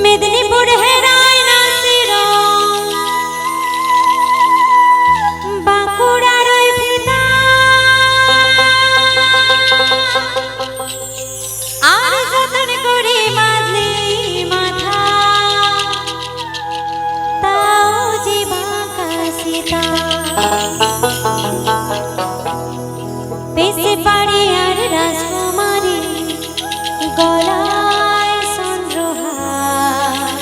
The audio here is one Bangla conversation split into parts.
মেদিনীপুর হেরায় না শিরা, বাঁকুড়ার ওই ফিতা, আর যতন করে বাঁধলি মাথা, তাও যে বাঁকা সীতা। পেশে পাড়ি আর রাজকুমারী, গলায় চন্দ্রহার,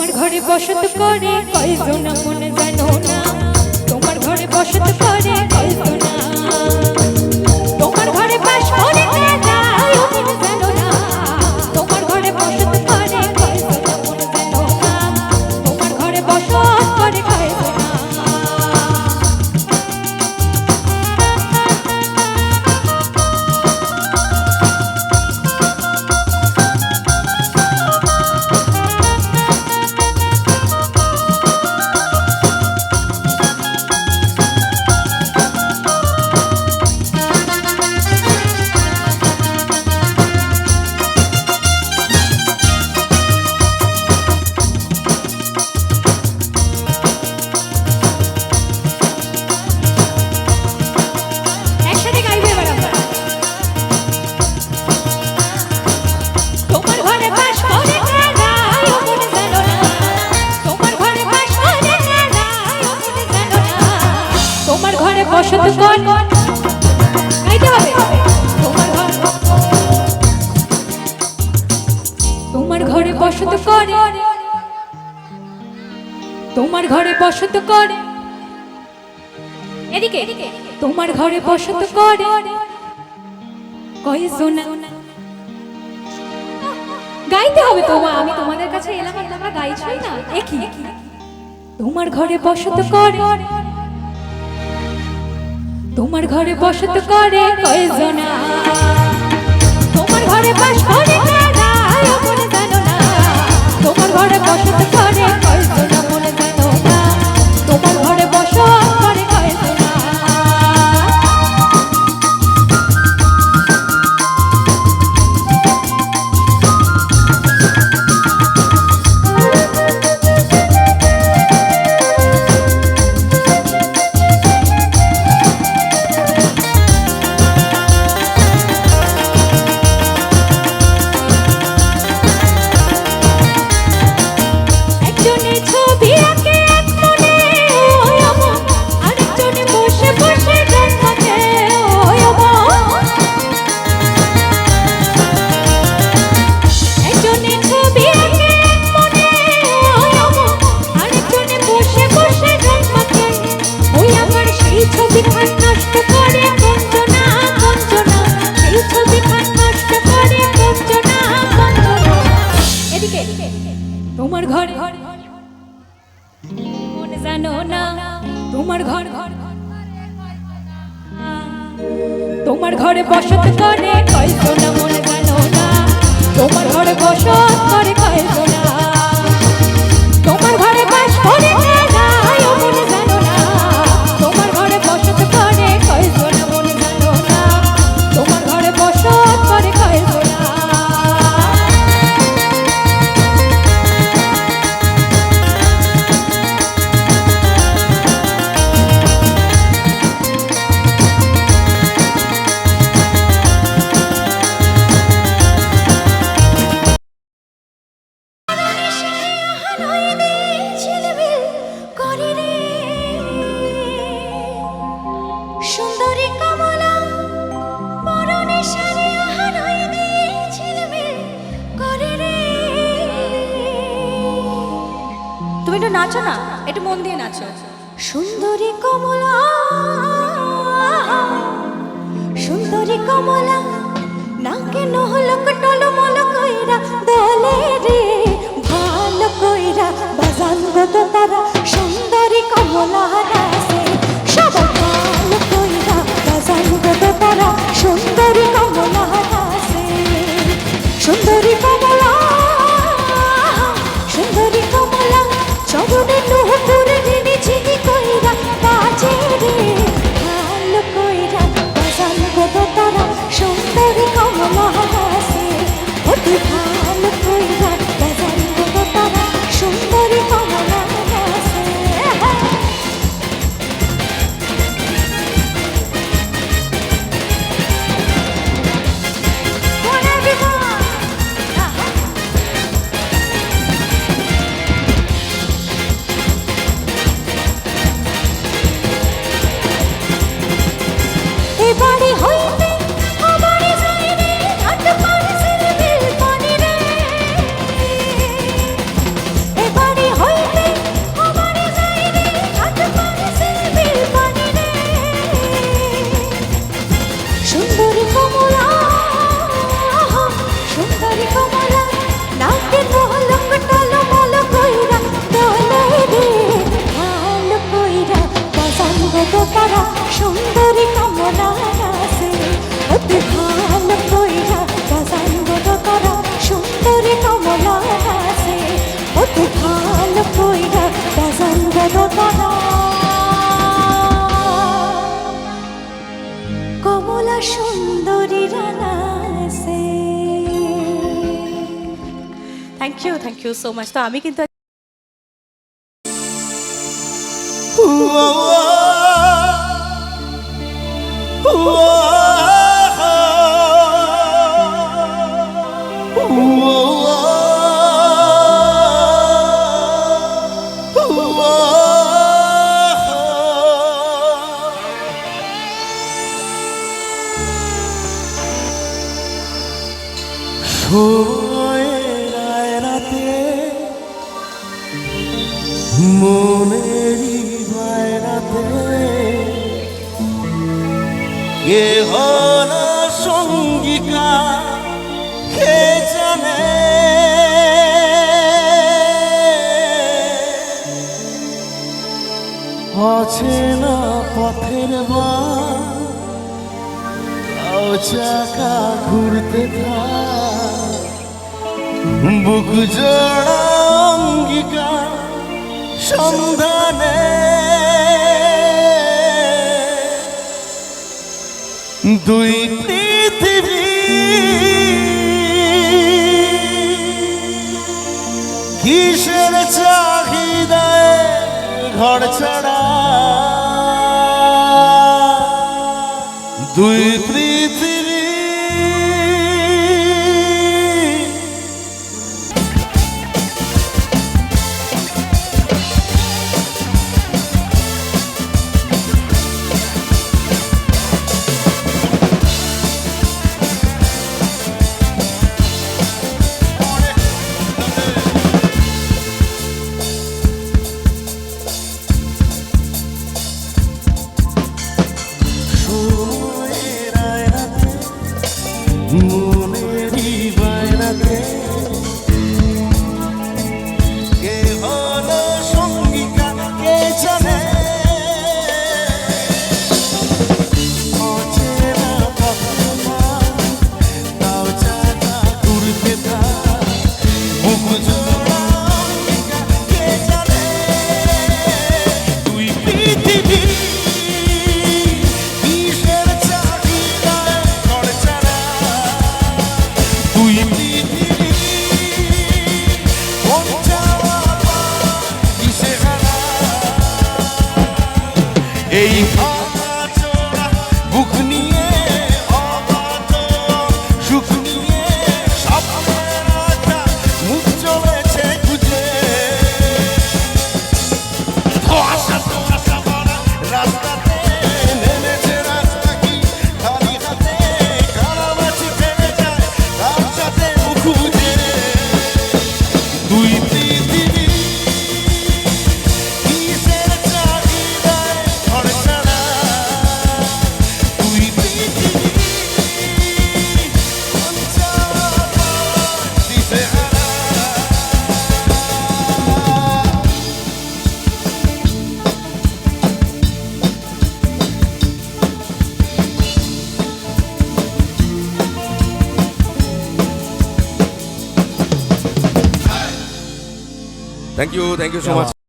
তোমার ঘরে বসত করে কয়জন মন জানো না, তোমার ঘরে বসত করে কয়জন, তোমার ঘরে বাস করে কে যায় মন জানো না, তোমার ঘরে বসত করে কয়জন মন জানো না, তোমার ঘরে বসত করে কয়জন। বসত কর গাইতে হবে, তোমার ঘরে বসত করে, তোমার ঘরে বসত করে, এদিকে তোমার ঘরে বসত করে কয়জন। গাইতে হবে তোমার, আমি তোমাদের কাছে এলাম আর তোমরা গাইছই না, একই তোমার ঘরে বসত করে, তোমার ঘরে বসত করে কয়জন, তোমার ঘরে বাস করে কারা মনে জানো না, তোমার ঘরে বসত করে কয়জন মনে জানো না, তোমার ঘরে বসত করে কয়জন। তোমার ঘর মনে জানো না, তোমার ঘর তোমার ঘরে বসত করে কয়জন মনে জানো না, তোমার ঘরে বসত করে কয়জন, তোমার ঘরে বাস করে যায় মনে জানো না, তোমার ঘরে বসত করে কয়জন মনে জানো না, তোমার ঘরে বসত করে কয়জন। সুন্দরী কমলা পরনে শাড়ি আহারই ঝিলমিল করে রে। তুমি একটু নাচো না, একটু মন দিয়ে নাচো। সুন্দরী কমলা সুন্দরী কমলা নাকে নহলক টলমল কইরা দলে রে ভালো কইরা বাজান গো তারা সুন্দরী কমলা নাচে সবাই ভালো কইরা বাজান গো তারা সুন্দরী কমলা নাচে। সুন্দরী কমলা সুন্দরী কমলা চরণে নহপুরে নিনি চিনি কইরা বাজে রে ভালো কইরা বাজান গো তারা সুন্দরী কমলা নাচে। অতি ভালো কইরা বাজান গো তারা সুন্দরী কমলা নাচে। সুন্দরী কমলা আছে অতি ভালো কইরা বাজাইব তোরা সুন্দরী কমলা আছে অতি ভালো কইরা বাজাইব তোরা কমলা সুন্দরী রানা আছে। Thank you so much. তো আমি কিন্তু রাতে মনেরই বাইরাতে কে হল সঙ্গিকা কে জানে অচেনা পথের বাও চাকা ঘুরতে থাক বুক জোড়া অঙ্গিকা সন্ধানে দুই পৃথিবী কিসের চাহিদায় ঘর ছাড়া দুই পৃথিবী মনেরই বাইরাতে কে হলো সঙ্গিকা কে জানে অচেনা পথমা তাও চাকা ঘুরতে থাক বুক জোড়া অঙ্গিকা কে জানে দুই পৃথিবী কিসের চাহিদায় ঘর ছাড়া দুই পৃথিবী মন চাওয়া দিশেহারা এই ভাঙাচোরা বুক নিয়ে অবাধ সুখ নিয়ে স্বপ্নের রাজা মুখ চলেছে খুঁজে ধোঁয়াশা ধোঁয়াশা ভরা রাস্তাতে নেমেছে রাস্তা কি খালি হাতে কারামাছি ফেলে যায় তার সাথে মুখ বুঝে দুই পৃথিবী কিসের চাহিদায় ঘর ছাড়া দুই পৃথিবী মন চাওয়া দিশেহারা Thank you so much.